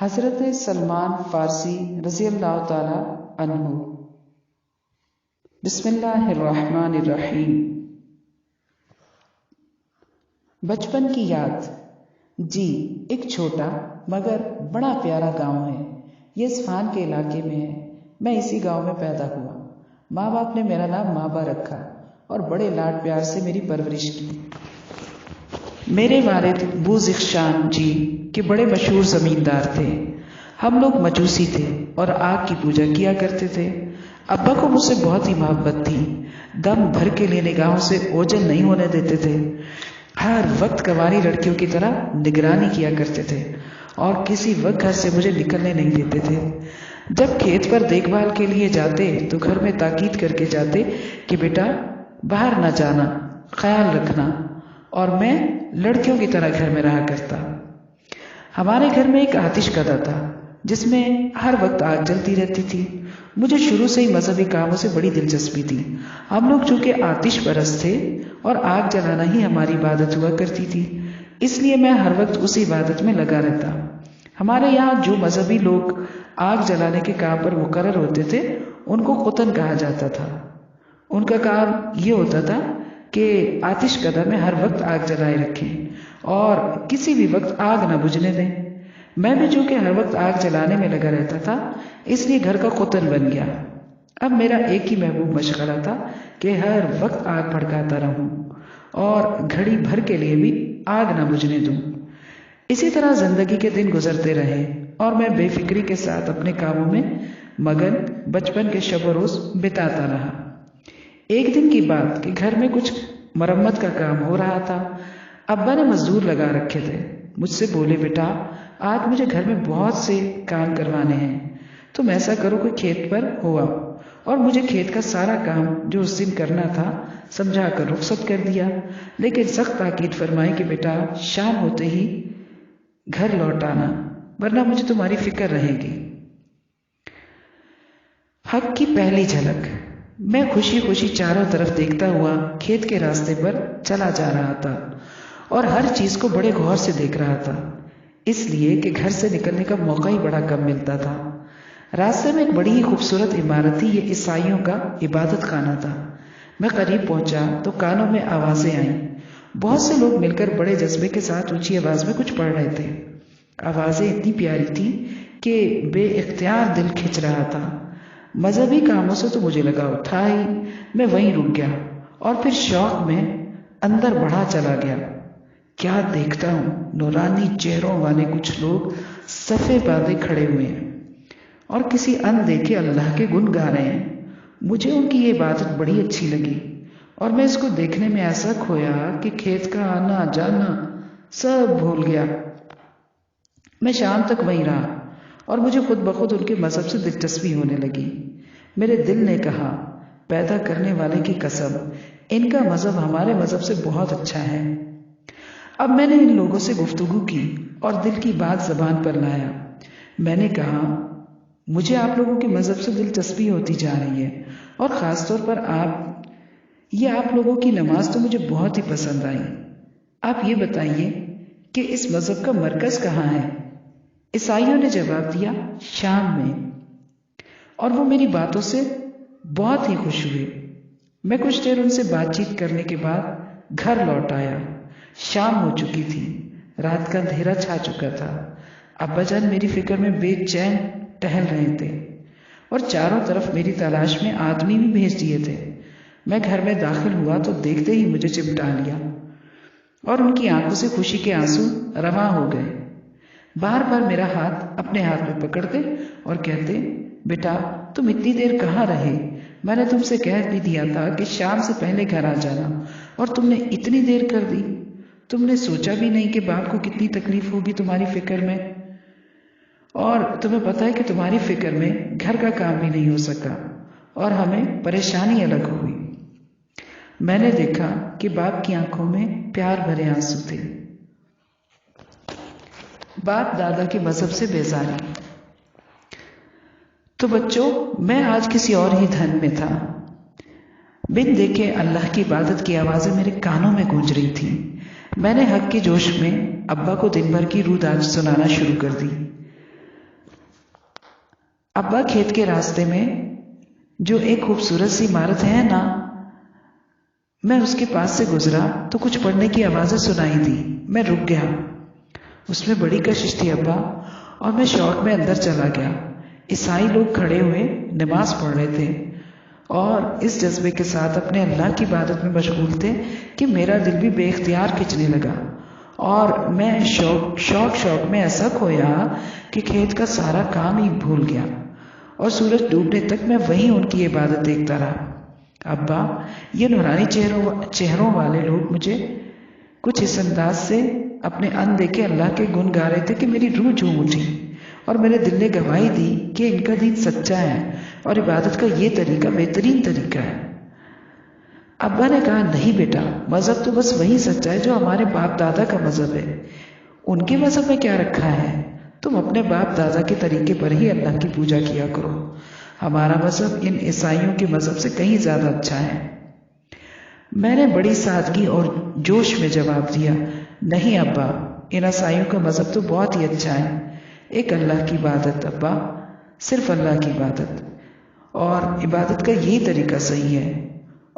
حضرت سلمان فارسی رضی اللہ تعالی عنہ۔ بسم اللہ الرحمن الرحیم۔ بچپن کی یاد۔ جی، ایک چھوٹا مگر بڑا پیارا گاؤں ہے۔ یہ اصفہان کے علاقے میں ہے۔ میں اسی گاؤں میں پیدا ہوا۔ ماں باپ نے میرا نام مابا رکھا اور بڑے لاڈ پیار سے میری پرورش کی۔ میرے والد بوزخشان جی کے بڑے مشہور زمیندار تھے۔ ہم لوگ مجوسی تھے اور آگ کی پوجا کیا کرتے تھے۔ ابا کو مجھ سے بہت ہی محبت تھی۔ دم بھر کے لیے نگاہوں سے اوجھل نہیں ہونے دیتے تھے۔ ہر وقت کنواری لڑکیوں کی طرح نگرانی کیا کرتے تھے اور کسی وقت گھر سے مجھے نکلنے نہیں دیتے تھے۔ جب کھیت پر دیکھ بھال کے لیے جاتے تو گھر میں تاکید کر کے جاتے کہ بیٹا باہر نہ جانا، خیال رکھنا، اور میں لڑکیوں کی طرح گھر میں رہا کرتا۔ ہمارے گھر میں ایک آتش کدا تھا جس میں ہر وقت آگ جلتی رہتی تھی۔ مجھے شروع سے ہی مذہبی کاموں سے بڑی دلچسپی تھی۔ ہم لوگ چونکہ آتش پرست تھے اور آگ جلانا ہی ہماری عبادت ہوا کرتی تھی، اس لیے میں ہر وقت اسی عبادت میں لگا رہتا۔ ہمارے یہاں جو مذہبی لوگ آگ جلانے کے کام پر مقرر ہوتے تھے ان کو قطن کہا جاتا تھا۔ ان کا کام یہ ہوتا تھا کہ آتش کدا میں ہر وقت آگ جلائے رکھیں اور کسی بھی وقت آگ نہ بجھنے دیں۔ میں بھی چونکہ ہر وقت آگ جلانے میں لگا رہتا تھا اس لیے گھر کا قطن بن گیا۔ اب میرا ایک ہی محبوب مشغلہ تھا کہ ہر وقت آگ بھڑکاتا رہوں اور گھڑی بھر کے لیے بھی آگ نہ بجھنے دوں۔ اسی طرح زندگی کے دن گزرتے رہے اور میں بے فکری کے ساتھ اپنے کاموں میں مگن بچپن کے شب و روز بتاتا رہا۔ ایک دن کی بات کہ گھر میں کچھ مرمت کا کام ہو رہا تھا۔ ابا نے مزدور لگا رکھے تھے۔ مجھ سے بولے بیٹا آج مجھے گھر میں بہت سے کام کروانے ہیں، تم ایسا کرو کہ کھیت پر ہو آؤ، اور مجھے کھیت کا سارا کام جو اس دن کرنا تھا سمجھا کر رخصت کر دیا، لیکن سخت تاکید فرمائی کہ بیٹا شام ہوتے ہی گھر لوٹ آنا ورنہ مجھے تمہاری فکر رہے گی۔ حق کی پہلی جھلک۔ میں خوشی خوشی چاروں طرف دیکھتا ہوا کھیت کے راستے پر چلا جا رہا تھا اور ہر چیز کو بڑے غور سے دیکھ رہا تھا، اس لیے کہ گھر سے نکلنے کا موقع ہی بڑا کم ملتا تھا۔ راستے میں ایک بڑی ہی خوبصورت عمارت تھی، یہ عیسائیوں کا عبادت خانہ تھا۔ میں قریب پہنچا تو کانوں میں آوازیں آئیں۔ بہت سے لوگ مل کر بڑے جذبے کے ساتھ اونچی آواز میں کچھ پڑھ رہے تھے۔ آوازیں اتنی پیاری تھیں کہ بے اختیار دل کھنچ رہا تھا۔ مذہبی کاموں سے تو مجھے لگاؤ تھا ہی، میں وہیں رک گیا اور پھر شوق میں اندر بڑھا چلا گیا۔ کیا دیکھتا ہوں، نورانی چہروں والے کچھ لوگ صفے باندھے کھڑے ہوئے ہیں اور کسی اندیکھے اللہ کے گن گا رہے ہیں۔ مجھے ان کی یہ عبادت بڑی اچھی لگی اور میں اس کو دیکھنے میں ایسا کھویا کہ کھیت کا آنا جانا سب بھول گیا۔ میں شام تک وہیں رہا اور مجھے خود بخود ان کے مذہب سے دلچسپی ہونے لگی۔ میرے دل نے کہا پیدا کرنے والے کی قسم، ان کا مذہب ہمارے مذہب سے بہت اچھا ہے۔ اب میں نے ان لوگوں سے گفتگو کی اور دل کی بات زبان پر لایا۔ میں نے کہا مجھے آپ لوگوں کے مذہب سے دلچسپی ہوتی جا رہی ہے اور خاص طور پر آپ لوگوں کی نماز تو مجھے بہت ہی پسند آئی۔ آپ یہ بتائیے کہ اس مذہب کا مرکز کہاں ہے؟ عیسائیوں نے جواب دیا شام میں، اور وہ میری باتوں سے بہت ہی خوش ہوئے۔ میں کچھ دیر ان سے بات چیت کرنے کے بعد گھر لوٹ آیا۔ شام ہو چکی تھی، رات کا اندھیرا چھا چکا تھا۔ ابا جان میری فکر میں بے چین ٹہل رہے تھے اور چاروں طرف میری تلاش میں آدمی بھی بھیج دیے تھے۔ میں گھر میں داخل ہوا تو دیکھتے ہی مجھے چمٹا لیا اور ان کی آنکھوں سے خوشی کے آنسو رواں ہو گئے۔ بار بار میرا ہاتھ اپنے ہاتھ میں پکڑتے اور کہتے بیٹا تم اتنی دیر کہاں رہے؟ میں نے تم سے کہہ بھی دیا تھا کہ شام سے پہلے گھر آ جانا اور تم نے اتنی دیر کر دی۔ تم نے سوچا بھی نہیں کہ باپ کو کتنی تکلیف ہوگی تمہاری فکر میں، اور تمہیں پتہ ہے کہ تمہاری فکر میں گھر کا کام بھی نہیں ہو سکا اور ہمیں پریشانی الگ ہوئی۔ میں نے دیکھا کہ باپ کی آنکھوں میں پیار بھرے آنسو تھے۔ باپ دادا کے مذہب سے بیزاری۔ تو بچوں میں آج کسی اور ہی دھن میں تھا۔ بن دیکھے اللہ کی عبادت کی آوازیں میرے کانوں میں گونج رہی تھیں۔ میں نے حق کے جوش میں ابا کو دن بھر کی رود آج سنانا شروع کر دی۔ ابا کھیت کے راستے میں جو ایک خوبصورت سی عمارت ہے نا، میں اس کے پاس سے گزرا تو کچھ پڑھنے کی آوازیں سنائی دی۔ میں رک گیا، اس میں بڑی کشش تھی ابا، اور میں شوق میں اندر چلا گیا۔ عیسائی لوگ کھڑے ہوئے نماز پڑھ رہے تھے اور اس جذبے کے ساتھ اپنے اللہ کی عبادت میں مشغول تھے کہ میرا دل بھی بے اختیار کھنچنے لگا، اور میں شوق میں ایسا کھویا کہ کھیت کا سارا کام ہی بھول گیا، اور سورج ڈوبنے تک میں وہیں ان کی عبادت دیکھتا رہا۔ ابا، یہ نورانی چہروں والے لوگ مجھے کچھ اس انداز سے اپنے ان دیکھے اللہ کے گن گا رہے تھے کہ میری روح جھوم اٹھی، اور میرے دل نے گواہی دی کہ ان کا دین سچا ہے اور عبادت کا یہ طریقہ بہترین طریقہ ہے۔ ابا نے کہا، نہیں بیٹا، مذہب تو بس وہی سچا ہے جو ہمارے باپ دادا کا مذہب ہے۔ ان کے مذہب میں کیا رکھا ہے؟ تم اپنے باپ دادا کے طریقے پر ہی اللہ کی پوجا کیا کرو۔ ہمارا مذہب ان عیسائیوں کے مذہب سے کہیں زیادہ اچھا ہے۔ میں نے بڑی سادگی اور جوش میں جواب دیا، نہیں ابا، ان عیسائیوں کا مذہب تو بہت ہی اچھا ہے۔ ایک اللہ کی عبادت ابا، صرف اللہ کی عبادت، اور عبادت کا یہی طریقہ صحیح ہے،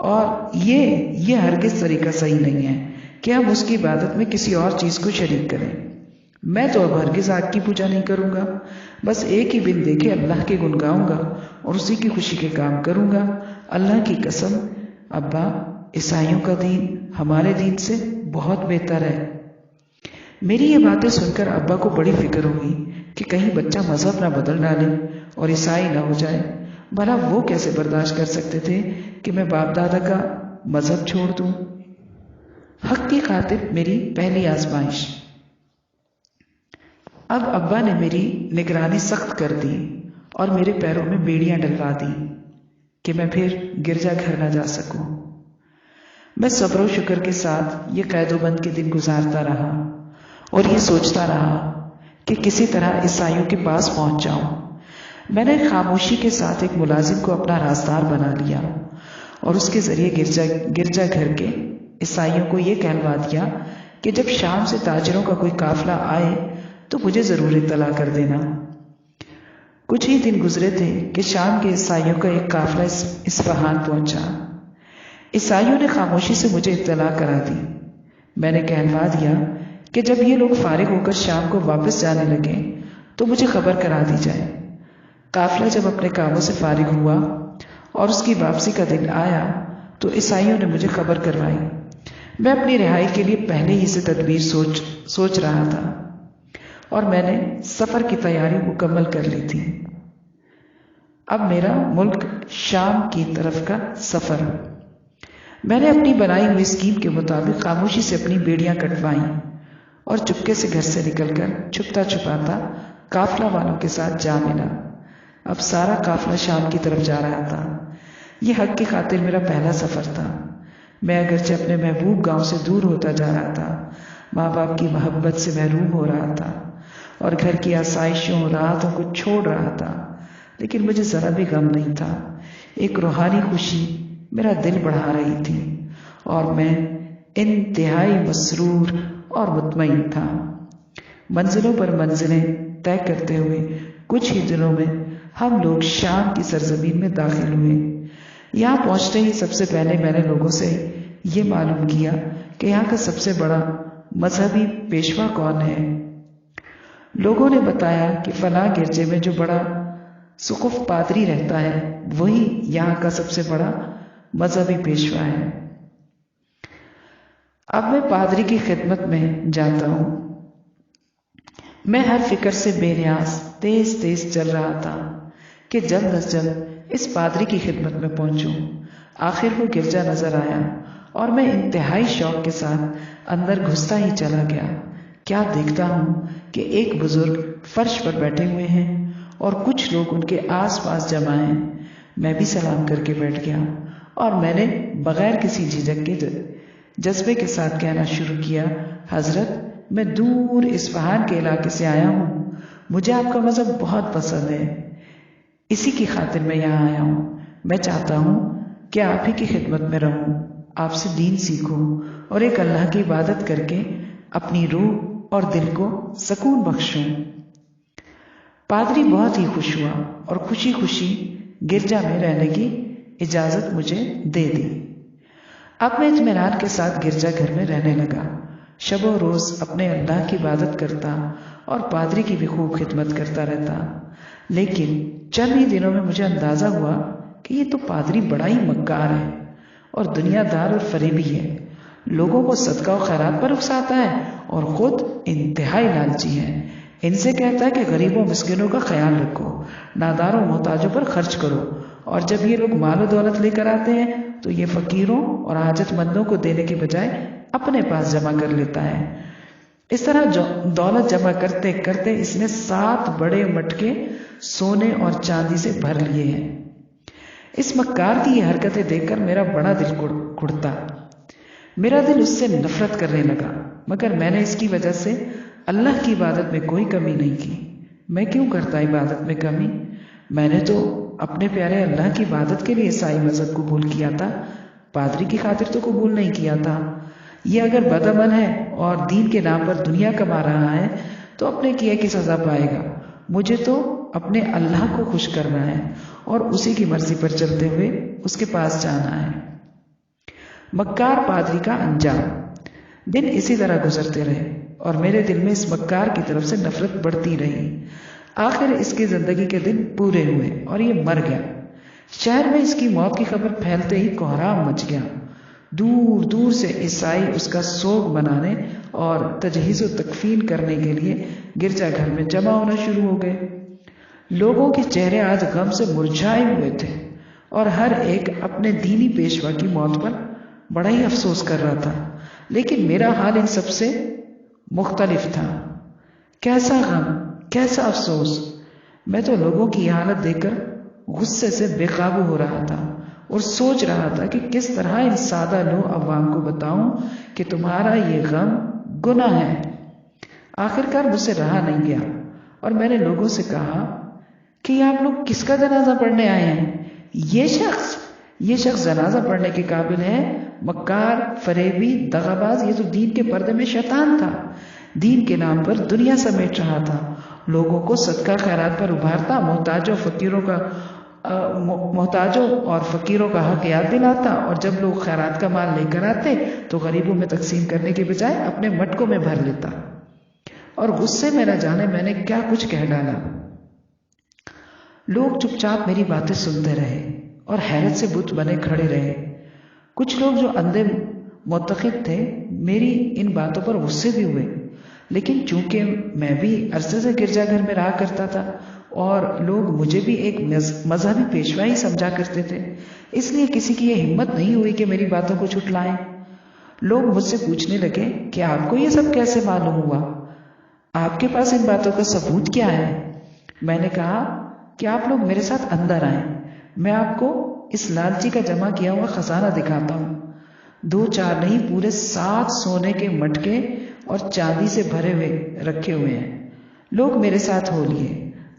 اور یہ ہرگز طریقہ صحیح نہیں ہے کہ ہم اس کی عبادت میں کسی اور چیز کو شریک کریں۔ میں تو اب ہرگز آگ کی پوجا نہیں کروں گا، بس ایک ہی بن دے کے اللہ کے گن گاؤں گا اور اسی کی خوشی کے کام کروں گا۔ اللہ کی قسم ابا، عیسائیوں کا دین ہمارے دین سے بہت بہتر ہے۔ میری یہ باتیں سن کر ابا کو بڑی فکر ہوئی کہ کہیں بچہ مذہب نہ بدل ڈالے اور عیسائی نہ ہو جائے۔ بھلا وہ کیسے برداشت کر سکتے تھے کہ میں باپ دادا کا مذہب چھوڑ دوں؟ حق کی خاطر میری پہلی آزمائش۔ اب ابا نے میری نگرانی سخت کر دی اور میرے پیروں میں بیڑیاں ڈلوا دی کہ میں پھر گرجا گھر نہ جا سکوں۔ میں صبر و شکر کے ساتھ یہ قید و بند کے دن گزارتا رہا اور یہ سوچتا رہا کہ کسی طرح عیسائیوں کے پاس پہنچ جاؤں۔ میں نے خاموشی کے ساتھ ایک ملازم کو اپنا رازدار بنا لیا اور اس کے ذریعے گرجا گھر کے عیسائیوں کو یہ کہلوا دیا کہ جب شام سے تاجروں کا کوئی قافلہ آئے تو مجھے ضرور اطلاع کر دینا۔ کچھ ہی دن گزرے تھے کہ شام کے عیسائیوں کا ایک قافلہ اصفہان پہنچا۔ عیسائیوں نے خاموشی سے مجھے اطلاع کرا دی۔ میں نے کہلوا دیا کہ جب یہ لوگ فارغ ہو کر شام کو واپس جانے لگے تو مجھے خبر کرا دی جائے۔ قافلہ جب اپنے کاموں سے فارغ ہوا اور اس کی واپسی کا دن آیا تو عیسائیوں نے مجھے خبر کروائی۔ میں اپنی رہائی کے لیے پہلے ہی سے تدبیر سوچ رہا تھا اور میں نے سفر کی تیاری مکمل کر لی تھی۔ اب میرا ملک شام کی طرف کا سفر۔ میں نے اپنی بنائی ہوئی اسکیم کے مطابق خاموشی سے اپنی بیڑیاں کٹوائیں اور چپکے سے گھر سے نکل کر چھپتا چھپاتا قافلہ والوں کے ساتھ جا ملا۔ اب سارا قافلہ شام کی طرف جا رہا تھا۔ یہ حق کی خاطر میرا پہلا سفر تھا۔ میں اگرچہ اپنے محبوب گاؤں سے دور ہوتا جا رہا تھا، ماں باپ کی محبت سے محروم ہو رہا تھا اور گھر کی آسائشوں راحتوں کو چھوڑ رہا تھا، لیکن مجھے ذرا بھی غم نہیں تھا۔ ایک روحانی خوشی میرا دل بڑھا رہی تھی اور میں انتہائی مسرور اور مطمئن تھا۔ منزلوں پر منزلیں طے کرتے ہوئے کچھ ہی دنوں میں ہم لوگ شام کی سرزمین میں داخل ہوئے۔ یہاں پہنچتے ہی سب سے پہلے میں نے لوگوں سے یہ معلوم کیا کہ یہاں کا سب سے بڑا مذہبی پیشوا کون ہے۔ لوگوں نے بتایا کہ فلاں گرجے میں جو بڑا سقف پادری رہتا ہے وہی یہاں کا سب سے بڑا مذہبی پیشوا ہے۔ اب میں پادری کی خدمت میں جاتا ہوں۔ میں ہر فکر سے بے نیاز تیز چل رہا تھا کہ جلد از جلد اس پادری کی خدمت میں پہنچوں۔ آخر وہ گرجا نظر آیا اور میں انتہائی شوق کے ساتھ اندر گھستا ہی چلا گیا۔ کیا دیکھتا ہوں کہ ایک بزرگ فرش پر بیٹھے ہوئے ہیں اور کچھ لوگ ان کے آس پاس جمع ہیں۔ میں بھی سلام کر کے بیٹھ گیا اور میں نے بغیر کسی جھجک کے جذبے کے ساتھ کہنا شروع کیا، حضرت، میں دور اصفہان کے علاقے سے آیا ہوں، مجھے آپ کا مذہب بہت پسند ہے، اسی کی خاطر میں یہاں آیا ہوں۔ میں چاہتا ہوں کہ آپ ہی کی خدمت میں رہوں، آپ سے دین سیکھوں اور ایک اللہ کی عبادت کر کے اپنی روح اور دل کو سکون بخشوں۔ پادری بہت ہی خوش ہوا اور خوشی خوشی گرجا میں رہنے کی اجازت مجھے دے دی۔ اب میں اطمینان کے ساتھ گرجا گھر میں رہنے لگا، شب و روز اپنے اللہ کی عبادت کرتا اور پادری کی بھی خوب خدمت کرتا رہتا۔ لیکن چند ہی دنوں میں مجھے اندازہ ہوا کہ یہ تو پادری بڑا ہی مکار ہے اور دنیا دار اور فریبی ہے، لوگوں کو صدقہ و خیرات پر اکساتا ہے اور خود انتہائی لالچی ہے۔ ان سے کہتا ہے کہ غریبوں مسکینوں کا خیال رکھو، ناداروں محتاجوں پر خرچ کرو، اور جب یہ لوگ مال و دولت لے کر آتے ہیں تو یہ فقیروں اور حاجت مندوں کو دینے کے بجائے اپنے پاس جمع کر لیتا ہے۔ اس طرح دولت جمع کرتے کرتے اس نے 7 بڑے مٹکے سونے اور چاندی سے بھر لیے ہیں۔ اس مکار کی یہ حرکتیں دیکھ کر میرا بڑا دل کڑتا، میرا دل اس سے نفرت کرنے لگا، مگر میں نے اس کی وجہ سے اللہ کی عبادت میں کوئی کمی نہیں کی۔ میں کیوں کرتا عبادت میں کمی؟ میں نے تو اپنے پیارے اللہ کی عبادت کے لیے عیسائی مذہب قبول کیا تھا، پادری کی خاطر تو قبول نہیں کیا تھا۔ یہ اگر بدعمل ہے اور دین کے نام پر دنیا کما رہا ہے تو اپنے کیے کی سزا پائے گا۔ مجھے تو اپنے اللہ کو خوش کرنا ہے اور اسی کی مرضی پر چلتے ہوئے اس کے پاس جانا ہے۔ مکار پادری کا انجام۔ دن اسی طرح گزرتے رہے اور میرے دل میں اس مکار کی طرف سے نفرت بڑھتی رہی۔ آخر اس کی زندگی کے دن پورے ہوئے اور یہ مر گیا۔ شہر میں اس کی موت کی خبر پھیلتے ہی کوہرام مچ گیا۔ دور دور سے عیسائی اس کا سوگ منانے اور تجہیز و تکفین کرنے کے لیے گرجا گھر میں جمع ہونا شروع ہو گئے۔ لوگوں کے چہرے آج غم سے مرجھائے ہوئے تھے اور ہر ایک اپنے دینی پیشوا کی موت پر بڑا ہی افسوس کر رہا تھا، لیکن میرا حال ان سب سے مختلف تھا۔ کیسا غم، کیسا افسوس! میں تو لوگوں کی حالت دیکھ کر غصے سے بے قابو ہو رہا تھا اور سوچ رہا تھا کہ کس طرح ان سادہ لو عوام کو بتاؤں کہ تمہارا یہ غم گناہ ہے۔ آخر کار مجھ سے رہا نہیں گیا اور میں نے لوگوں سے کہا کہ آپ لوگ کس کا جنازہ پڑھنے آئے ہیں؟ یہ شخص جنازہ پڑھنے کے قابل ہے؟ مکار، فریبی، دغاباز، یہ تو دین کے پردے میں شیطان تھا، دین کے نام پر دنیا سمیٹ رہا تھا، لوگوں کو صدقہ خیرات پر ابھارتا، محتاجوں اور فقیروں کا حق یاد دلاتا، اور جب لوگ خیرات کا مال لے کر آتے تو غریبوں میں تقسیم کرنے کے بجائے اپنے مٹکوں میں بھر لیتا۔ اور غصے میں نہ جانے میں نے کیا کچھ کہہ ڈالا۔ لوگ چپ چاپ میری باتیں سنتے رہے اور حیرت سے بت بنے کھڑے رہے۔ کچھ لوگ جو اندھے معتقد تھے میری ان باتوں پر غصے بھی ہوئے، لیکن چونکہ میں بھی عرصے سے گرجا گھر میں رہا کرتا تھا اور لوگ مجھے بھی ایک مذہبی پیشوا ہی سمجھا کرتے تھے، اس لیے کسی کی یہ ہمت نہیں ہوئی کہ میری باتوں کو جھٹلائیں۔ لوگ مجھ سے پوچھنے لگے کہ آپ کو یہ سب کیسے معلوم ہوا؟ آپ کے پاس ان باتوں کا ثبوت کیا ہے؟ میں نے کہا کہ آپ لوگ میرے ساتھ اندر آئیں، میں آپ کو اس لالچی کا جمع کیا ہوا خزانہ دکھاتا ہوں۔ 2-4 نہیں، پورے 7 سونے کے مٹکے اور چاندی سے بھرے ہوئے رکھے ہوئے ہیں۔ لوگ میرے ساتھ ہو لیے،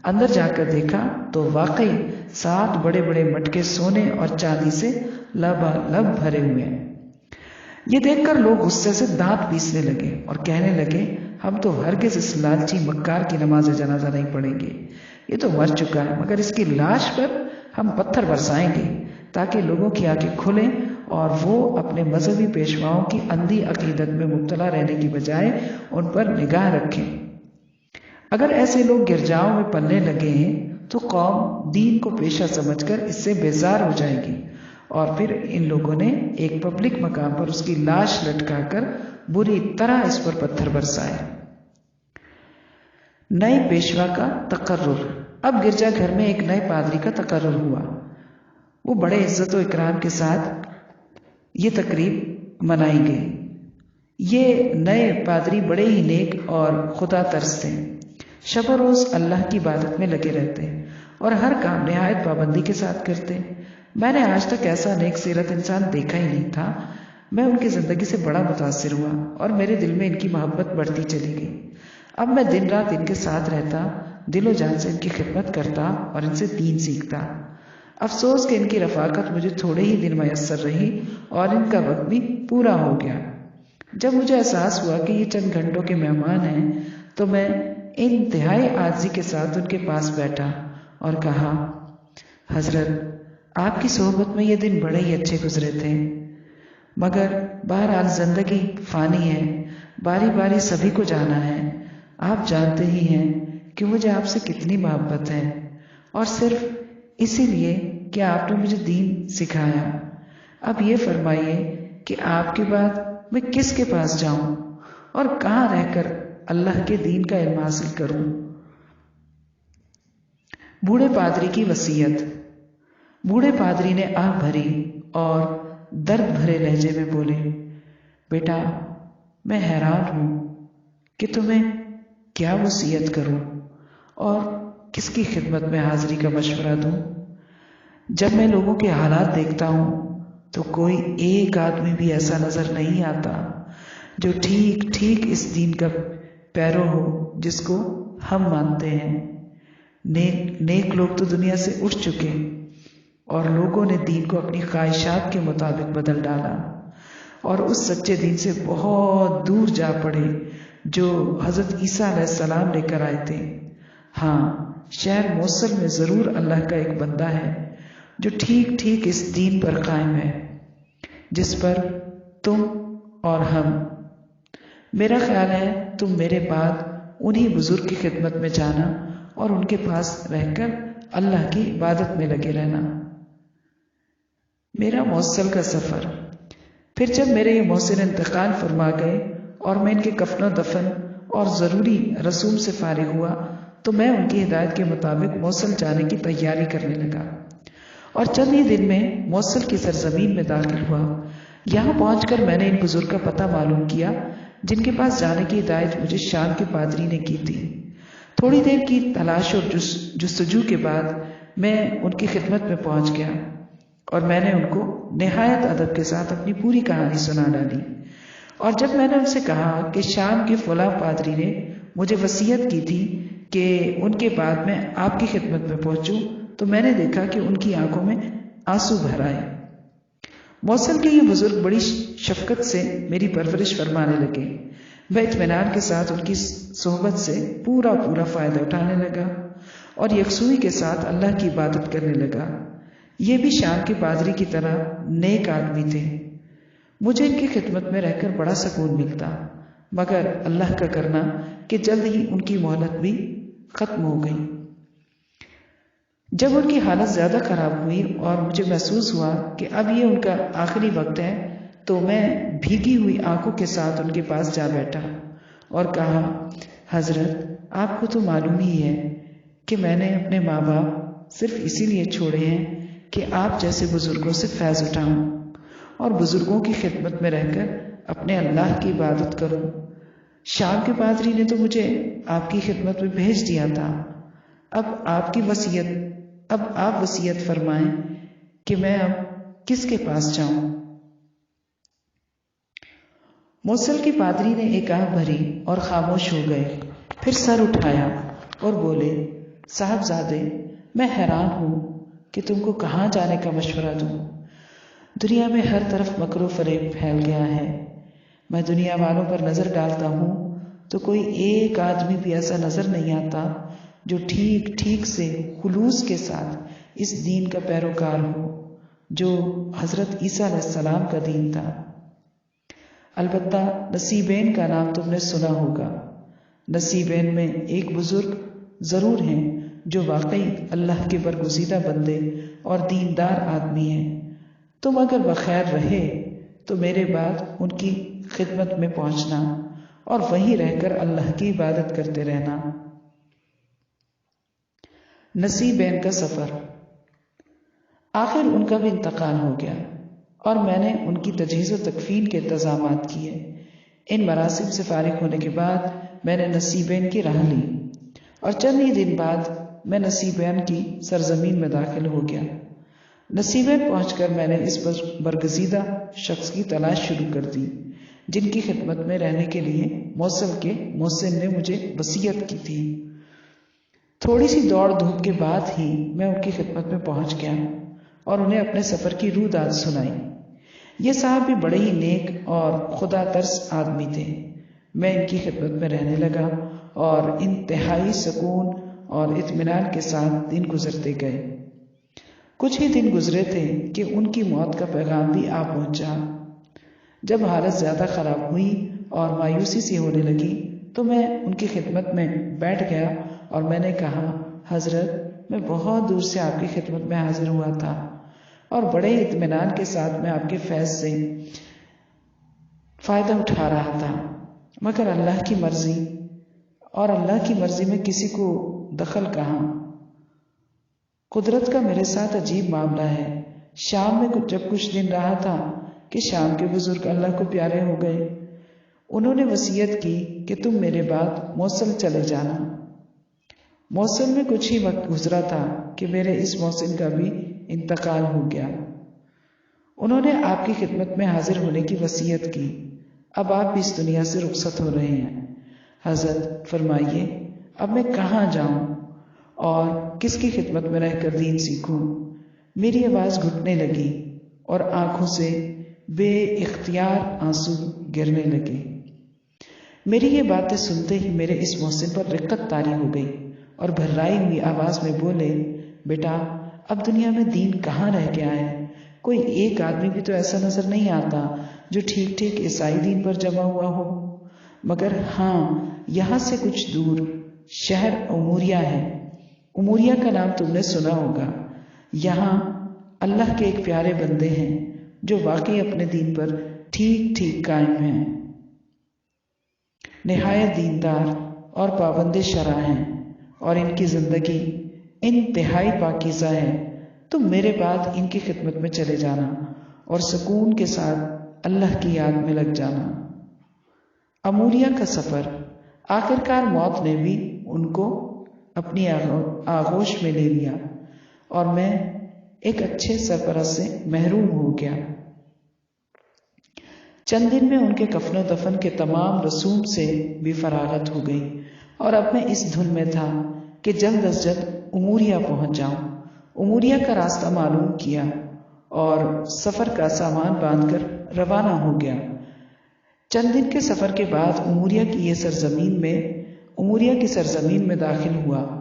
اندر جا کر دیکھا تو واقعی 7 بڑے بڑے مٹکے سونے اور چاندی سے لبالب بھرے ہوئے ہیں۔ یہ دیکھ کر لوگ غصے سے دانت پیسنے لگے اور کہنے لگے ہم تو ہرگز اس لالچی مکار کی نماز جنازہ نہیں پڑھیں گے، یہ تو مر چکا ہے، مگر اس کی لاش پر ہم پتھر برسائیں گے تاکہ لوگوں کی آنکھیں کھلیں اور وہ اپنے مذہبی پیشواؤں کی اندھی عقیدت میں مبتلا رہنے کی بجائے ان پر نگاہ رکھیں۔ اگر ایسے لوگ گرجاؤں میں پلنے لگے ہیں تو قوم دین کو پیشہ سمجھ کر اس سے بیزار ہو جائے گی، اور پھر ان لوگوں نے ایک پبلک مقام پر اس کی لاش لٹکا کر بری طرح اس پر پتھر برسائے۔ نئے پیشوا کا تقرر۔ اب گرجا گھر میں ایک نئے پادری کا تقرر ہوا۔ وہ بڑے عزت و اکرام کے ساتھ یہ تقریب منائی گئی۔ یہ نئے پادری بڑے ہی نیک اور خدا ترس تھے، شب و روز اللہ کی عبادت میں لگے رہتے اور ہر کام نہایت پابندی کے ساتھ کرتے۔ میں نے آج تک ایسا نیک سیرت انسان دیکھا ہی نہیں تھا۔ میں ان کی زندگی سے بڑا متاثر ہوا اور میرے دل میں ان کی محبت بڑھتی چلی گئی۔ اب میں دن رات ان کے ساتھ رہتا، دل و جان سے ان کی خدمت کرتا اور ان سے دین سیکھتا۔ افسوس کہ ان کی رفاقت مجھے تھوڑے ہی دن میسر رہی اور ان کا وقت بھی پورا ہو گیا۔ جب مجھے احساس ہوا کہ یہ چند گھنٹوں کے مہمان ہیں تو میں انتہائی عاجزی کے ساتھ ان کے پاس بیٹھا اور کہا، حضرت آپ کی صحبت میں یہ دن بڑے ہی اچھے گزرے تھے، مگر بہرحال زندگی فانی ہے، باری باری سبھی کو جانا ہے۔ آپ جانتے ہی ہیں کہ مجھے آپ سے کتنی محبت ہے، اور صرف اسی لیے کہ آپ نے مجھے دین سکھایا۔ اب یہ فرمائیے کہ آپ کے بعد میں کس کے پاس جاؤں اور کہاں رہ کر اللہ کے دین کا علم حاصل کروں؟ بوڑھے پادری کی وصیت۔ بوڑھے پادری نے آہ بھری اور درد بھرے لہجے میں بولے، بیٹا میں حیران ہوں کہ تمہیں کیا وصیت کروں اور کس کی خدمت میں حاضری کا مشورہ دوں۔ جب میں لوگوں کے حالات دیکھتا ہوں تو کوئی ایک آدمی بھی ایسا نظر نہیں آتا جو ٹھیک ٹھیک اس دین کا پیرو ہو جس کو ہم مانتے ہیں۔ نیک لوگ تو دنیا سے اٹھ چکے اور لوگوں نے دین کو اپنی خواہشات کے مطابق بدل ڈالا اور اس سچے دین سے بہت دور جا پڑے جو حضرت عیسیٰ علیہ السلام لے کر آئے تھے۔ ہاں، شہر موصل میں ضرور اللہ کا ایک بندہ ہے جو ٹھیک ٹھیک اس دین پر قائم ہے جس پر تم اور ہم۔ میرا خیال ہے تم میرے بعد انہی بزرگ کی خدمت میں جانا اور ان کے پاس رہ کر اللہ کی عبادت میں لگے رہنا۔ میرا موصل کا سفر۔ پھر جب میرے یہ موصل انتقال فرما گئے اور میں ان کے کفن و دفن اور ضروری رسوم سے فارغ ہوا تو میں ان کی ہدایت کے مطابق موصل جانے کی تیاری کرنے لگا اور چند ہی دن میں موصل کی سرزمین میں داخل ہوا۔ یہاں پہنچ کر میں نے ان بزرگ کا پتہ معلوم کیا جن کے پاس جانے کی ہدایت مجھے شام کے پادری نے کی تھی۔ تھوڑی دیر کی تلاش اور جستجو کے بعد میں ان کی خدمت میں پہنچ گیا اور میں نے ان کو نہایت ادب کے ساتھ اپنی پوری کہانی سنا ڈالی۔ اور جب میں نے ان سے کہا کہ شام کے فلاں پادری نے مجھے وصیت کی تھی کہ ان کے بعد میں آپ کی خدمت میں پہنچوں تو میں نے دیکھا کہ ان کی آنکھوں میں آنسو بھر آئے۔ موصل کے یہ بزرگ بڑی شفقت سے میری پرورش فرمانے لگے۔ میں اطمینان کے ساتھ ان کی صحبت سے پورا فائدہ اٹھانے لگا اور یکسوئی کے ساتھ اللہ کی عبادت کرنے لگا۔ یہ بھی شام کے پادری کی طرح نیک آدمی تھے۔ مجھے ان کی خدمت میں رہ کر بڑا سکون ملتا، مگر اللہ کا کرنا کہ جلد ہی ان کی مہلت بھی ختم ہو گئی۔ جب ان کی حالت زیادہ خراب ہوئی اور مجھے محسوس ہوا کہ اب یہ ان کا آخری وقت ہے تو میں بھیگی ہوئی آنکھوں کے ساتھ ان کے پاس جا بیٹھا اور کہا، حضرت آپ کو تو معلوم ہی ہے کہ میں نے اپنے ماں باپ صرف اسی لیے چھوڑے ہیں کہ آپ جیسے بزرگوں سے فیض اٹھاؤں اور بزرگوں کی خدمت میں رہ کر اپنے اللہ کی عبادت کروں۔ شام کے پادری نے تو مجھے آپ کی خدمت میں بھیج دیا تھا۔ اب آپ وصیت فرمائیں کہ میں اب کس کے پاس جاؤں؟ موصل کے پادری نے ایک آہ بھری اور خاموش ہو گئے، پھر سر اٹھایا اور بولے، صاحبزادے میں حیران ہوں کہ تم کو کہاں جانے کا مشورہ دوں۔ دنیا میں ہر طرف مکر و فریب پھیل گیا ہے۔ میں دنیا والوں پر نظر ڈالتا ہوں تو کوئی ایک آدمی بھی ایسا نظر نہیں آتا جو ٹھیک ٹھیک سے خلوص کے ساتھ اس دین کا پیروکار ہو جو حضرت عیسیٰ علیہ السلام کا دین تھا۔ البتہ نصیبین کا نام تم نے سنا ہوگا۔ نصیبین میں ایک بزرگ ضرور ہیں جو واقعی اللہ کے برگزیدہ بندے اور دیندار آدمی ہیں۔ تم اگر بخیر رہے تو میرے بعد ان کی خدمت میں پہنچنا اور وہیں رہ کر اللہ کی عبادت کرتے رہنا۔ نصیبین کا سفر۔ آخر ان کا بھی انتقال ہو گیا اور میں نے ان کی تجہیز و تکفین کے انتظامات کیے۔ ان مراسم سے فارغ ہونے کے بعد میں نے نصیبین کی راہ لی اور چند ہی دن بعد میں نصیبین کی سرزمین میں داخل ہو گیا۔ نصیبین پہنچ کر میں نے اس برگزیدہ شخص کی تلاش شروع کر دی جن کی خدمت میں رہنے کے لیے موصل کے محسن نے مجھے وصیت کی تھی۔ تھوڑی سی دوڑ دھوپ کے بعد ہی میں ان کی خدمت میں پہنچ گیا اور انہیں اپنے سفر کی روح داد سنائی۔ یہ صاحب بھی بڑے ہی نیک اور خدا ترس آدمی تھے۔ میں ان کی خدمت میں رہنے لگا اور انتہائی سکون اور اطمینان کے ساتھ دن گزرتے گئے۔ کچھ ہی دن گزرے تھے کہ ان کی موت کا پیغام بھی آ پہنچا۔ جب حالت زیادہ خراب ہوئی اور مایوسی سی ہونے لگی تو میں ان کی خدمت میں بیٹھ گیا اور میں نے کہا، حضرت، میں بہت دور سے آپ کی خدمت میں حاضر ہوا تھا اور بڑے اطمینان کے ساتھ میں آپ کے فیض سے فائدہ اٹھا رہا تھا، مگر اللہ کی مرضی میں کسی کو دخل کہاں؟ قدرت کا میرے ساتھ عجیب معاملہ ہے۔ شام میں جب کچھ دن رہا تھا کہ شام کے بزرگ اللہ کو پیارے ہو گئے۔ انہوں نے وصیت کی کہ تم میرے بعد موصل چلے جانا۔ موصل میں کچھ ہی وقت گزرا تھا کہ میرے اس محسن کا بھی انتقال ہو گیا۔ انہوں نے آپ کی خدمت میں حاضر ہونے کی وصیت کی۔ اب آپ بھی اس دنیا سے رخصت ہو رہے ہیں۔ حضرت فرمائیے، اب میں کہاں جاؤں اور کس کی خدمت میں رہ کر دین سیکھوں؟ میری آواز گھٹنے لگی اور آنکھوں سے بے اختیار آنسو گرنے لگے۔ میری یہ باتیں سنتے ہی میرے اس محسن پر رقت طاری ہو گئی اور بھررائی ہوئی آواز میں بولے، بیٹا، اب دنیا میں دین کہاں رہ گیا ہے؟ کوئی ایک آدمی بھی تو ایسا نظر نہیں آتا جو ٹھیک ٹھیک عیسائی دین پر جمع ہوا ہو، مگر ہاں، یہاں سے کچھ دور شہر اموریہ ہے۔ اموریہ کا نام تم نے سنا ہوگا۔ یہاں اللہ کے ایک پیارے بندے ہیں جو واقعی اپنے دین پر ٹھیک ٹھیک قائم ہیں، نہایت دیندار اور پابند شرع ہیں، اور ان کی زندگی انتہائی پاکیزہ ہے۔ تم میرے بعد ان کی خدمت میں چلے جانا اور سکون کے ساتھ اللہ کی یاد میں لگ جانا۔ اموریہ کا سفر۔ آخرکار موت نے بھی ان کو اپنی آغوش میں لے لیا اور میں ایک اچھے سرپرست سے محروم ہو گیا۔ چند دن میں ان کے کفن و دفن کے تمام رسوم سے بھی فراغت ہو گئی اور اب میں اس دھن میں تھا کہ جلد از جلد اموریہ پہنچ جاؤں۔ اموریہ کا راستہ معلوم کیا اور سفر کا سامان باندھ کر روانہ ہو گیا۔ چند دن کے سفر کے بعد اموریہ کی سرزمین میں داخل ہوا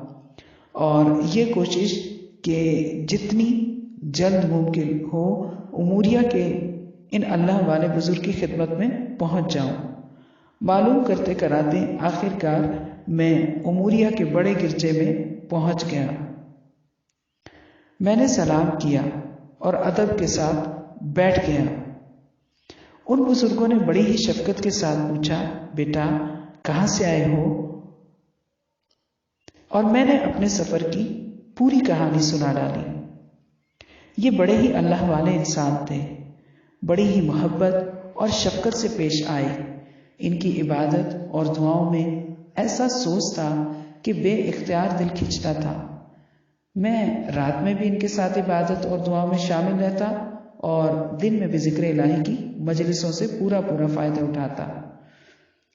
اور یہ کوشش کہ جتنی جلد ممکن ہو اموریہ کے ان اللہ والے بزرگ کی خدمت میں پہنچ جاؤں۔ معلوم کرتے کراتے آخرکار میں اموریہ کے بڑے گرجے میں پہنچ گیا۔ میں نے سلام کیا اور ادب کے ساتھ بیٹھ گیا۔ ان بزرگوں نے بڑی ہی شفقت کے ساتھ پوچھا، بیٹا، کہاں سے آئے ہو؟ اور میں نے اپنے سفر کی پوری کہانی سنا ڈالی۔ یہ بڑے ہی اللہ والے انسان تھے، بڑی ہی محبت اور شفقت سے پیش آئے۔ ان کی عبادت اور دعاؤں میں ایسا سوز تھا کہ بے اختیار دل کھنچتا تھا۔ میں رات میں بھی ان کے ساتھ عبادت اور دعاؤں میں شامل رہتا اور دن میں بھی ذکر الہی کی مجلسوں سے پورا فائدہ اٹھاتا۔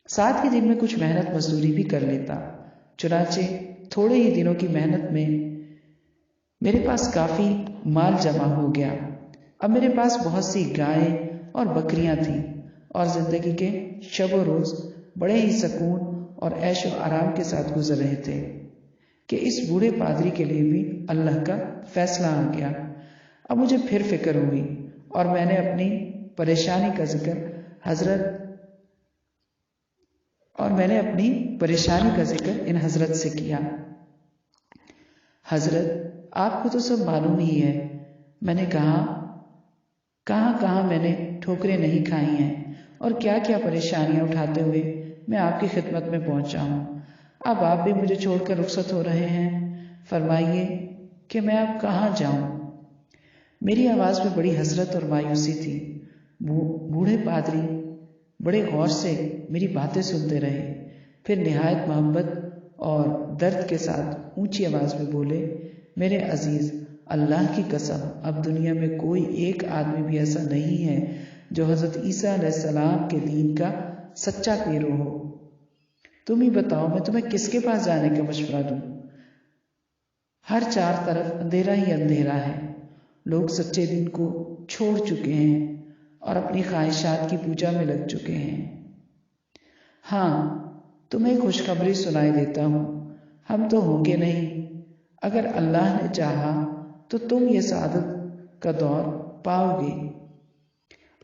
ساتھ ہی دن میں کچھ محنت مزدوری بھی کر لیتا۔ چنانچہ تھوڑے ہی دنوں کی محنت میں میرے پاس کافی مال جمع ہو گیا۔ اب میرے پاس بہت سی گائیں اور بکریاں تھیں اور زندگی کے شب و روز بڑے ہی سکون اور عیش و آرام کے ساتھ گزر رہے تھے کہ اس بوڑھے پادری کے لیے بھی اللہ کا فیصلہ آ گیا۔ اب مجھے پھر فکر ہوئی اور میں نے اپنی پریشانی کا ذکر ان حضرت سے کیا۔ حضرت، آپ کو تو سب معلوم ہی ہے۔ میں نے کہا، کہاں میں نے ٹھوکریں نہیں کھائی ہیں اور کیا پریشانیاں اٹھاتے ہوئے میں آپ کی خدمت میں پہنچا ہوں۔ اب آپ بھی مجھے چھوڑ کر رخصت ہو رہے ہیں، فرمائیے کہ میں اب کہاں جاؤں؟ میری آواز میں بڑی حسرت اور مایوسی تھی۔ بوڑھے پادری بڑے غور سے میری باتیں سنتے رہے، پھر نہایت محبت اور درد کے ساتھ اونچی آواز میں بولے، میرے عزیز، اللہ کی قسم، اب دنیا میں کوئی ایک آدمی بھی ایسا نہیں ہے جو حضرت عیسیٰ علیہ السلام کے دین کا سچا پیرو ہو۔ تم ہی بتاؤ، میں تمہیں کس کے پاس جانے کا مشورہ دوں؟ ہر چار طرف اندھیرا ہی اندھیرا ہے۔ لوگ سچے دین کو چھوڑ چکے ہیں اور اپنی خواہشات کی پوجا میں لگ چکے ہیں۔ ہاں، تمہیں خوشخبری سنائی دیتا ہوں، ہم تو ہوں گے نہیں، اگر اللہ نے چاہا تو تم یہ سعادت کا دور پاؤ گے۔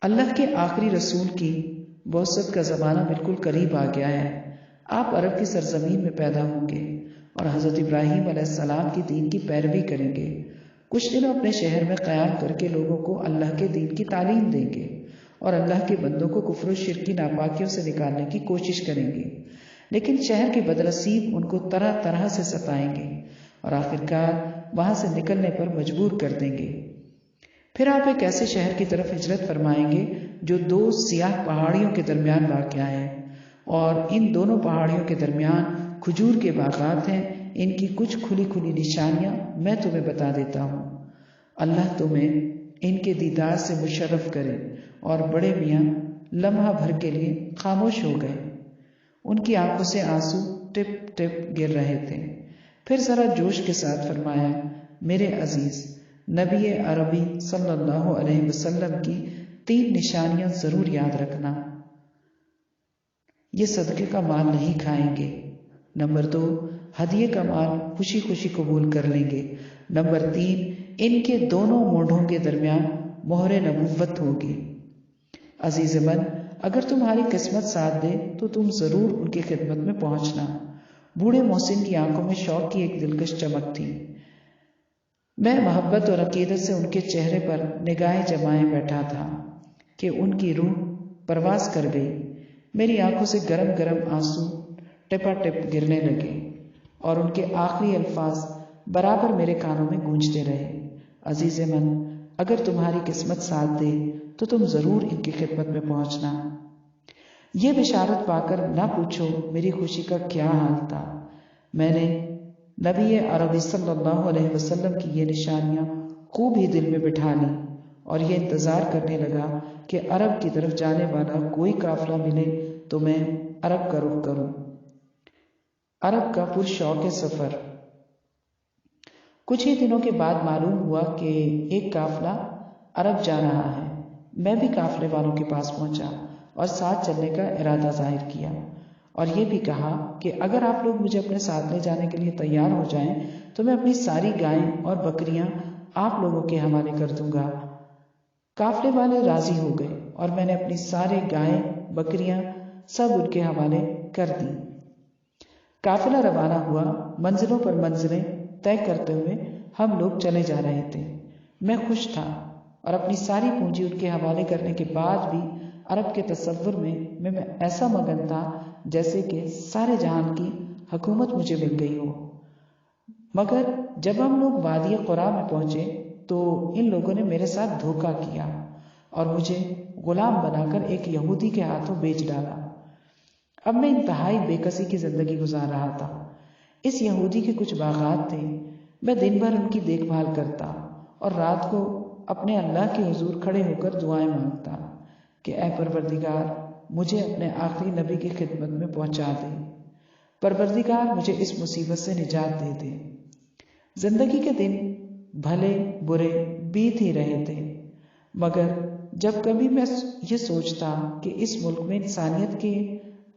اللہ کے آخری رسول کی بعثت کا زمانہ بالکل قریب آ گیا ہے۔ آپ عرب کی سرزمین میں پیدا ہوں گے اور حضرت ابراہیم علیہ السلام کی دین کی پیروی کریں گے۔ کچھ دنوں اپنے شہر میں قیام کر کے لوگوں کو اللہ کے دین کی تعلیم دیں گے اور اللہ کے بندوں کو کفر و شرک کی ناپاکیوں سے نکالنے کی کوشش کریں گے، لیکن شہر کے بدنصیب ان کو طرح طرح سے ستائیں گے اور آخرکار وہاں سے نکلنے پر مجبور کر دیں گے۔ پھر آپ ایک ایسے شہر کی طرف ہجرت فرمائیں گے جو دو سیاہ پہاڑیوں کے درمیان واقع ہے، اور ان دونوں پہاڑیوں کے درمیان کھجور کے باغات ہیں۔ ان کی کچھ کھلی کھلی نشانیاں میں تمہیں بتا دیتا ہوں۔ اللہ تمہیں ان کے دیدار سے مشرف کرے۔ اور بڑے میاں لمحہ بھر کے لیے خاموش ہو گئے، ان کی آنکھوں سے آنسو ٹپ ٹپ گر رہے تھے۔ پھر ذرا جوش کے ساتھ فرمایا، میرے عزیز، نبی عربی صلی اللہ علیہ وسلم کی 3 نشانیاں ضرور یاد رکھنا۔ یہ صدقے کا مال نہیں کھائیں گے۔ نمبر 2، ہدیے کا مال خوشی خوشی قبول کر لیں گے۔ نمبر 3، ان کے دونوں مونڈھوں کے درمیان مہر نبوت ہوگی۔ عزیز من، اگر تمہاری قسمت ساتھ دے تو تم ضرور ان کی خدمت میں پہنچنا۔ بوڑھے محسن کی آنکھوں میں شوق کی ایک دلکش چمک تھی۔ میں محبت اور عقیدت سے ان کے چہرے پر نگاہیں جمائے بیٹھا تھا کہ ان کی روح پرواز کر گئی۔ میری آنکھوں سے گرم گرم آنسو ٹپا ٹپ گرنے لگے اور ان کے آخری الفاظ برابر میرے کانوں میں گونجتے رہے۔ عزیز من، اگر تمہاری قسمت ساتھ دے تو تم ضرور ان کی خدمت میں پہنچنا۔ یہ بشارت پا کر نہ پوچھو میری خوشی کا کیا حال تھا۔ میں نے نبی عربی صلی اللہ علیہ وسلم کی یہ نشانیاں خوب ہی دل میں بٹھا لی اور یہ انتظار کرنے لگا کہ عرب کی طرف جانے والا کوئی قافلہ ملے تو میں عرب کا رخ کروں۔ عرب کا پرشوق سفر۔ کچھ ہی دنوں کے بعد معلوم ہوا کہ ایک قافلہ عرب جا رہا ہے۔ میں بھی قافلے والوں کے پاس پہنچا اور ساتھ چلنے کا ارادہ ظاہر کیا اور یہ بھی کہا کہ اگر آپ لوگ مجھے اپنے ساتھ لے جانے کے لیے تیار ہو جائیں تو میں اپنی ساری گائیں اور بکریاں آپ لوگوں کے حوالے کر دوں گا۔ قافلے والے راضی ہو گئے اور میں نے اپنی سارے گائیں بکریاں سب ان کے حوالے کر دیں۔ قافلہ روانہ ہوا۔ منزلوں پر منزلیں طے کرتے ہوئے ہم لوگ چلے جا رہے تھے۔ میں خوش تھا اور اپنی ساری پونجی ان کے حوالے کرنے کے بعد بھی عرب کے تصور میں ایسا مگن تھا جیسے کہ سارے جہان کی حکومت مجھے مل گئی ہو۔ مگر جب ہم لوگ وادی قرا میں پہنچے تو ان لوگوں نے میرے ساتھ دھوکہ کیا اور مجھے غلام بنا کر ایک یہودی کے ہاتھوں بیچ ڈالا۔ اب میں انتہائی بے کسی کی زندگی گزار رہا تھا۔ اس یہودی کے کچھ باغات تھے، میں دن بھر ان کی دیکھ بھال کرتا اور رات کو اپنے اللہ کے حضور کھڑے ہو کر دعائیں مانگتا کہ اے پروردگار، مجھے اپنے آخری نبی کی خدمت میں پہنچا دے۔ پروردگار، مجھے اس مصیبت سے نجات دے دے۔ زندگی کے دن بھلے برے بیت ہی رہے تھے، مگر جب کبھی میں یہ سوچتا کہ اس ملک میں انسانیت کے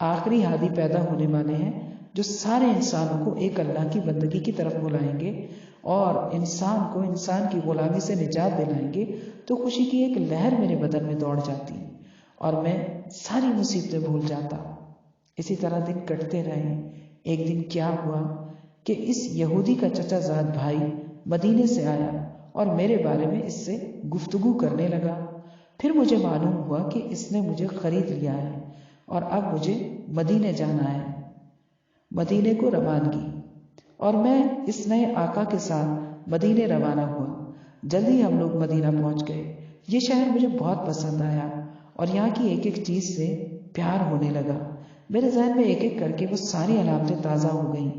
آخری ہادی پیدا ہونے والے ہیں جو سارے انسانوں کو ایک اللہ کی بندگی کی طرف بلائیں گے اور انسان کو انسان کی غلامی سے نجات دلائیں گے، تو خوشی کی ایک لہر میرے بدن میں دوڑ جاتی اور میں ساری مصیبتیں بھول جاتا۔ اسی طرح دن کٹتے رہے۔ ایک دن کیا ہوا کہ اس یہودی کا چچا زاد بھائی مدینے سے آیا اور میرے بارے میں اس سے گفتگو کرنے لگا۔ پھر مجھے معلوم ہوا کہ اس نے مجھے خرید لیا ہے اور اب مجھے مدینے جانا ہے۔ مدینے کو روانگی، اور میں اس نئے آقا کے ساتھ مدینے روانہ ہوا۔ جلدی ہم لوگ مدینہ پہنچ گئے۔ یہ شہر مجھے بہت پسند آیا اور یہاں کی ایک ایک چیز سے پیار ہونے لگا۔ میرے ذہن میں ایک ایک کر کے وہ ساری علامتیں تازہ ہو گئیں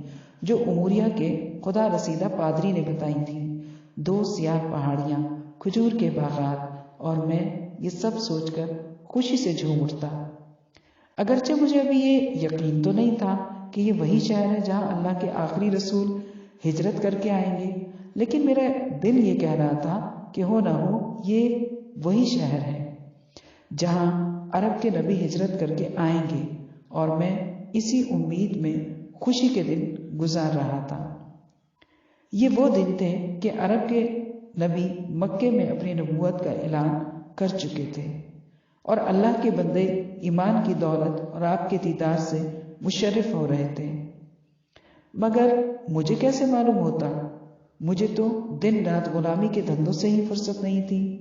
جو اموریہ کے خدا رسیدہ پادری نے بتائی تھیں۔ 2 سیاہ پہاڑیاں، کھجور کے باغات، اور میں یہ سب سوچ کر خوشی سے جھوم اٹھتا۔ اگرچہ مجھے ابھی یہ یقین تو نہیں تھا کہ یہ وہی شہر ہے جہاں اللہ کے آخری رسول ہجرت کر کے آئیں گے، لیکن میرا دل یہ کہہ رہا تھا کہ ہو نہ ہو یہ وہی شہر ہے جہاں عرب کے نبی ہجرت کر کے آئیں گے اور میں اسی امید میں خوشی کے دن گزار رہا تھا۔ یہ وہ دن تھے کہ عرب کے نبی مکے میں اپنی نبوت کا اعلان کر چکے تھے اور اللہ کے بندے ایمان کی دولت اور آپ کے دیدار سے مشرف ہو رہے تھے۔ مگر مجھے کیسے معلوم ہوتا؟ مجھے تو دن رات غلامی کے دھندوں سے ہی فرصت نہیں تھی۔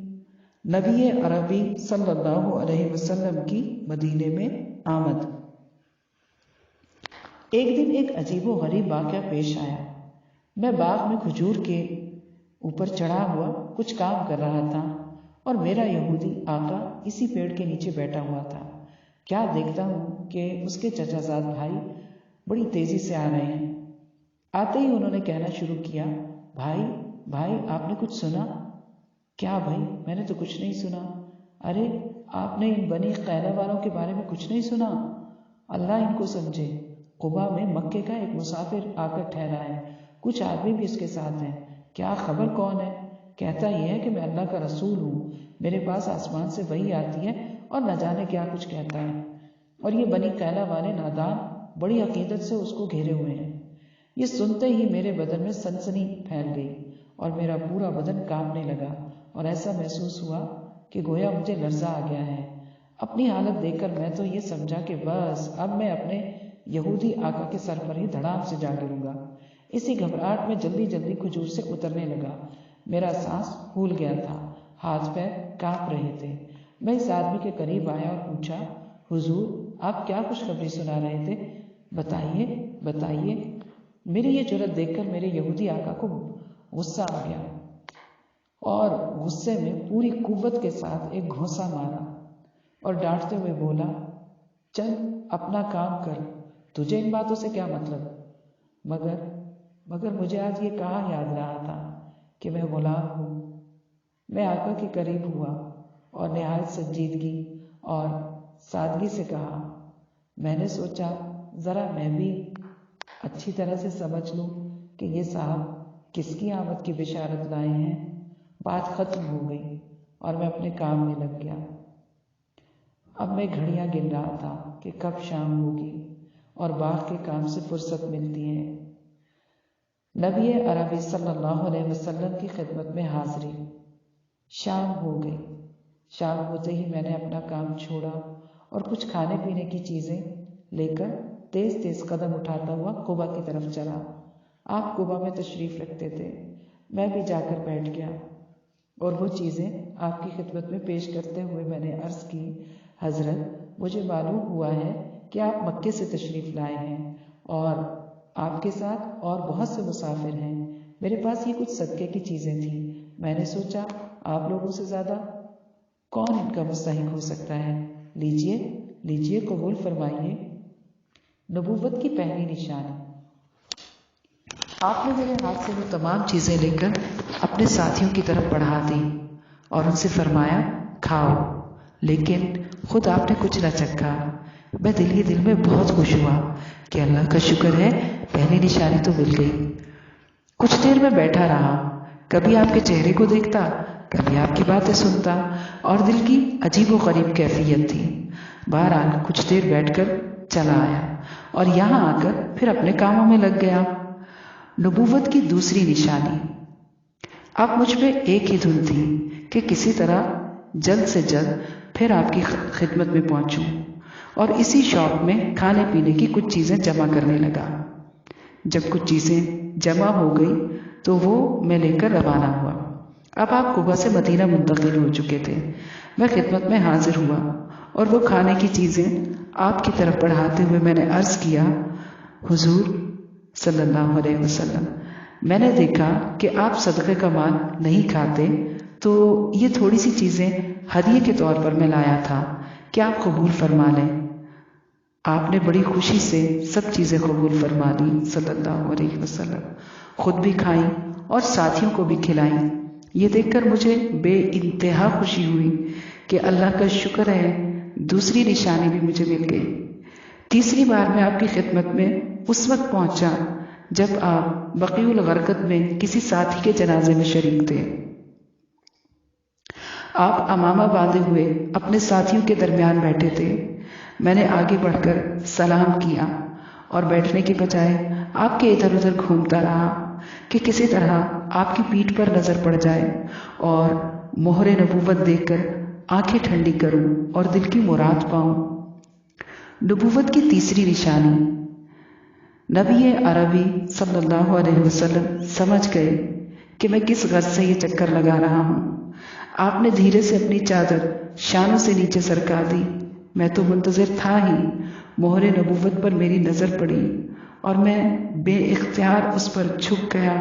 نبی عربی صلی اللہ علیہ وسلم کی مدینے میں آمد۔ ایک دن ایک عجیب و غریب واقعہ پیش آیا۔ میں باغ میں کھجور کے اوپر چڑھا ہوا کچھ کام کر رہا تھا اور میرا یہودی آقا اسی پیڑ کے نیچے بیٹھا ہوا تھا۔ کیا دیکھتا ہوں کہ اس کے چچا زاد بھائی بڑی تیزی سے آ رہے ہیں۔ آتے ہی انہوں نے کہنا شروع کیا، بھائی آپ نے کچھ سنا؟ کیا بھائی، میں نے تو کچھ نہیں سنا۔ ارے آپ نے ان بنی قینہ والوں کے بارے میں کچھ نہیں سنا؟ اللہ ان کو سمجھے، قبا میں مکے کا ایک مسافر آ کر ٹھہرا ہے، کچھ آدمی بھی اس کے ساتھ ہیں۔ کیا خبر کون ہے؟ کہتا یہ ہے کہ میں اللہ کا رسول ہوں، میرے پاس آسمان سے وحی آتی ہے اور نہ جانے کیا کچھ کہتا ہے۔ اور یہ بنی قینہ والے نادان بڑی عقیدت سے اس کو گھیرے ہوئے ہیں۔ یہ سنتے ہی میرے بدن میں سنسنی پھیل گئی اور میرا پورا بدن کانپنے لگا اور ایسا محسوس ہوا کہ گویا مجھے لرزہ آ گیا ہے۔ اپنی حالت دیکھ کر میں تو یہ سمجھا کہ بس اب میں اپنے یہودی آقا کے سر پر ہی دھڑام سے جا گروں گا۔ اسی گھبراہٹ میں جلدی جلدی کھجور سے اترنے لگا۔ میرا سانس پھول گیا تھا، ہاتھ پیر کانپ رہے تھے۔ میں اس آدمی کے قریب آیا اور پوچھا، حضور آپ کیا خوشخبری سنا رہے تھے؟ بتائیے۔ میری یہ جرأت دیکھ کر میرے یہودی آقا کو غصہ آ گیا اور غصے میں پوری قوت کے ساتھ ایک گھونسا مارا اور ڈانٹتے ہوئے بولا، چل اپنا کام کر، تجھے ان باتوں سے کیا مطلب؟ مگر مجھے آج یہ کہاں یاد رہا تھا کہ میں غلام ہوں۔ میں آقا کے قریب ہوا اور نہایت سنجیدگی اور سادگی سے کہا، میں نے سوچا ذرا میں بھی اچھی طرح سے سمجھ لوں کہ یہ صاحب کس کی آمد کی بشارت لائے ہیں۔ بات ختم ہو گئی اور میں اپنے کام میں لگ گیا۔ اب میں گھڑیاں گن رہا تھا کہ کب شام ہوگی اور باغ کے کام سے فرصت ملتی ہے۔ نبی عربی صلی اللہ علیہ وسلم کی خدمت میں حاضری۔ شام ہو گئی۔ شام ہوتے ہی میں نے اپنا کام چھوڑا اور کچھ کھانے پینے کی چیزیں لے کر تیز تیز قدم اٹھاتا ہوا قبا کی طرف چلا۔ آپ قبا میں تشریف رکھتے تھے۔ میں بھی جا کر بیٹھ گیا اور وہ چیزیں آپ کی خدمت میں پیش کرتے ہوئے میں نے عرض کی، حضرت مجھے معلوم ہوا ہے کہ آپ مکے سے تشریف لائے ہیں اور آپ کے ساتھ اور بہت سے مسافر ہیں۔ میرے پاس یہ کچھ صدقے کی چیزیں تھیں۔ میں نے سوچا آپ لوگوں سے زیادہ کون ان کا مستحق ہو سکتا ہے؟ لیجئے قبول فرمائیے۔ نبوت کی پہلی نشانی۔ آپ نے میرے ہاتھ سے وہ تمام چیزیں لے کر اپنے ساتھیوں کی طرف بڑھا دی اور ان سے فرمایا، کھاؤ، لیکن خود آپ نے کچھ نہ چکھا۔ میں دل ہی دل میں بہت خوش ہوا کہ اللہ کا شکر ہے، پہلی نشانی تو مل گئی۔ کچھ دیر میں بیٹھا رہا، کبھی آپ کے چہرے کو دیکھتا، کبھی آپ کی باتیں سنتا اور دل کی عجیب و غریب کیفیت تھی۔ بہرحال کچھ دیر بیٹھ کر چلا آیا اور یہاں آ کر پھر اپنے کاموں میں لگ گیا۔ نبوت کی دوسری نشانی۔ اب مجھ پہ ایک ہی دھن تھی کہ کسی طرح جلد سے جلد پھر آپ کی خدمت میں پہنچوں اور اسی شوق میں کھانے پینے کی کچھ چیزیں جمع کرنے لگا۔ جب کچھ چیزیں جمع ہو گئی تو وہ میں لے کر روانہ ہوا۔ اب آپ قبا سے مدینہ منتقل ہو چکے تھے۔ میں خدمت میں حاضر ہوا اور وہ کھانے کی چیزیں آپ کی طرف بڑھاتے ہوئے میں نے عرض کیا، حضور صلی اللہ علیہ وسلم، میں نے دیکھا کہ آپ صدقے کا مال نہیں کھاتے، تو یہ تھوڑی سی چیزیں ہدیے کے طور پر میں لایا تھا، کیا آپ قبول فرما لیں؟ آپ نے بڑی خوشی سے سب چیزیں قبول فرما لی صلی اللہ علیہ وسلم، خود بھی کھائیں اور ساتھیوں کو بھی کھلائیں۔ یہ دیکھ کر مجھے بے انتہا خوشی ہوئی کہ اللہ کا شکر ہے، دوسری نشانی بھی مجھے مل گئی۔ تیسری بار میں آپ کی خدمت میں اس وقت پہنچا جب آپ بقیع الغرقد میں کسی ساتھی کے جنازے میں شریک تھے۔ آپ امامہ باندھے ہوئے اپنے ساتھیوں کے درمیان بیٹھے تھے۔ میں نے آگے بڑھ کر سلام کیا اور بیٹھنے کے بجائے آپ کے ادھر ادھر گھومتا رہا کہ کسی طرح آپ کی پیٹھ پر نظر پڑ جائے اور مہر نبوت دیکھ کر آنکھیں ٹھنڈی کروں اور دل کی مراد پاؤں۔ نبوت کی تیسری نشانی، نبی عربی صلی اللہ علیہ وسلم سمجھ گئے کہ میں کس غرض سے یہ چکر لگا رہا ہوں۔ آپ نے دھیرے سے اپنی چادر شانوں سے نیچے سرکا دی۔ میں تو منتظر تھا ہی، مہر نبوت پر میری نظر پڑی اور میں بے اختیار اس پر جھک گیا۔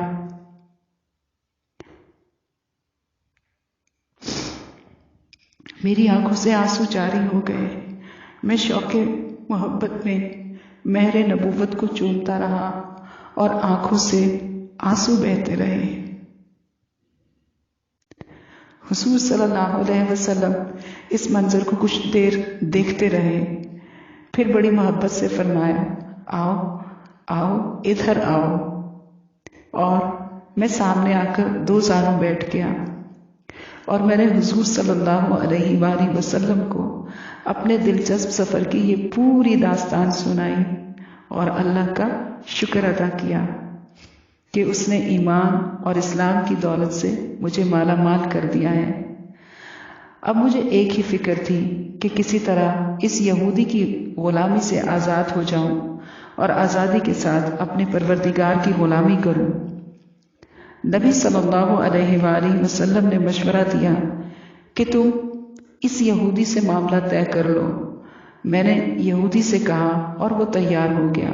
میری آنکھوں سے آنسو جاری ہو گئے۔ میں شوق محبت میں مہر نبوت کو چومتا رہا اور آنکھوں سے آنسو بہتے رہے۔ حضور صلی اللہ علیہ وسلم اس منظر کو کچھ دیر دیکھتے رہے، پھر بڑی محبت سے فرمایا، آؤ آؤ ادھر آؤ، اور میں سامنے آ کر دو زانوں بیٹھ گیا اور میں نے حضور صلی اللہ علیہ وآلہ وسلم کو اپنے دلچسپ سفر کی یہ پوری داستان سنائی اور اللہ کا شکر ادا کیا کہ اس نے ایمان اور اسلام کی دولت سے مجھے مالا مال کر دیا ہے۔ اب مجھے ایک ہی فکر تھی کہ کسی طرح اس یہودی کی غلامی سے آزاد ہو جاؤں اور آزادی کے ساتھ اپنے پروردگار کی غلامی کروں۔ نبی صلی اللہ علیہ وآلہ وسلم نے مشورہ دیا کہ تم اس یہودی سے معاملہ طے کر لو۔ میں نے یہودی سے کہا اور وہ تیار ہو گیا۔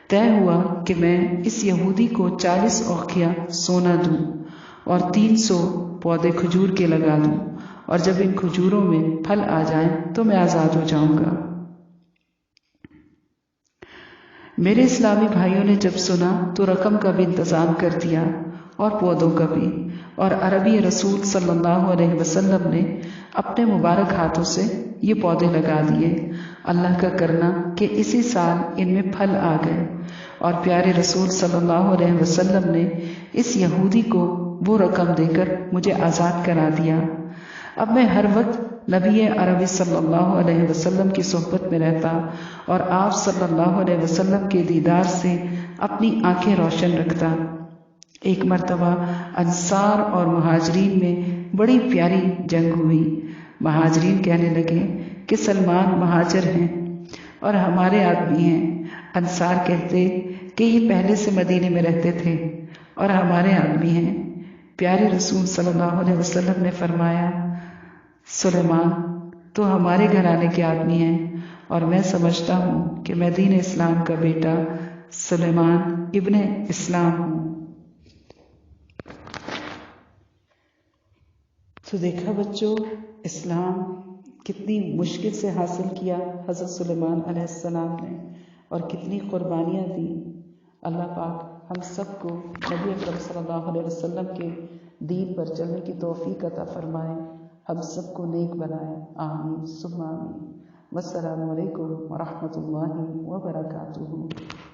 طے ہوا کہ میں اس یہودی کو 40 اوقیہ سونا دوں اور 300 پودے کھجور کے لگا دوں، اور جب ان کھجوروں میں پھل آ جائیں تو میں آزاد ہو جاؤں گا۔ میرے اسلامی بھائیوں نے جب سنا تو رقم کا بھی انتظام کر دیا اور پودوں کا بھی، اور عربی رسول صلی اللہ علیہ وسلم نے اپنے مبارک ہاتھوں سے یہ پودے لگا دیے۔ اللہ کا کرنا کہ اسی سال ان میں پھل آ گئے، اور پیارے رسول صلی اللہ علیہ وسلم نے اس یہودی کو وہ رقم دے کر مجھے آزاد کرا دیا۔ اب میں ہر وقت نبی عربی صلی اللہ علیہ وسلم کی صحبت میں رہتا اور آپ صلی اللہ علیہ وسلم کے دیدار سے اپنی آنکھیں روشن رکھتا۔ ایک مرتبہ انصار اور مہاجرین میں بڑی پیاری جنگ ہوئی۔ مہاجرین کہنے لگے کہ سلمان مہاجر ہیں اور ہمارے آدمی ہیں۔ انصار کہتے کہ یہ پہلے سے مدینے میں رہتے تھے اور ہمارے آدمی ہیں۔ پیارے رسول صلی اللہ علیہ وسلم نے فرمایا، سلیمان تو ہمارے گھرانے کے آدمی ہیں، اور میں سمجھتا ہوں کہ میں دین اسلام کا بیٹا سلیمان ابن اسلام ہوں۔ تو دیکھا بچوں، اسلام کتنی مشکل سے حاصل کیا حضرت سلیمان علیہ السلام نے، اور کتنی قربانیاں دی۔ اللہ پاک ہم سب کو نبی اکرم صلی اللہ علیہ وسلم کے دین پر چلنے کی توفیق عطا فرمائے، ہم سب کو نیک بنائے، آمین ثم آمین۔ والسلام علیکم ورحمۃ اللہ وبرکاتہ۔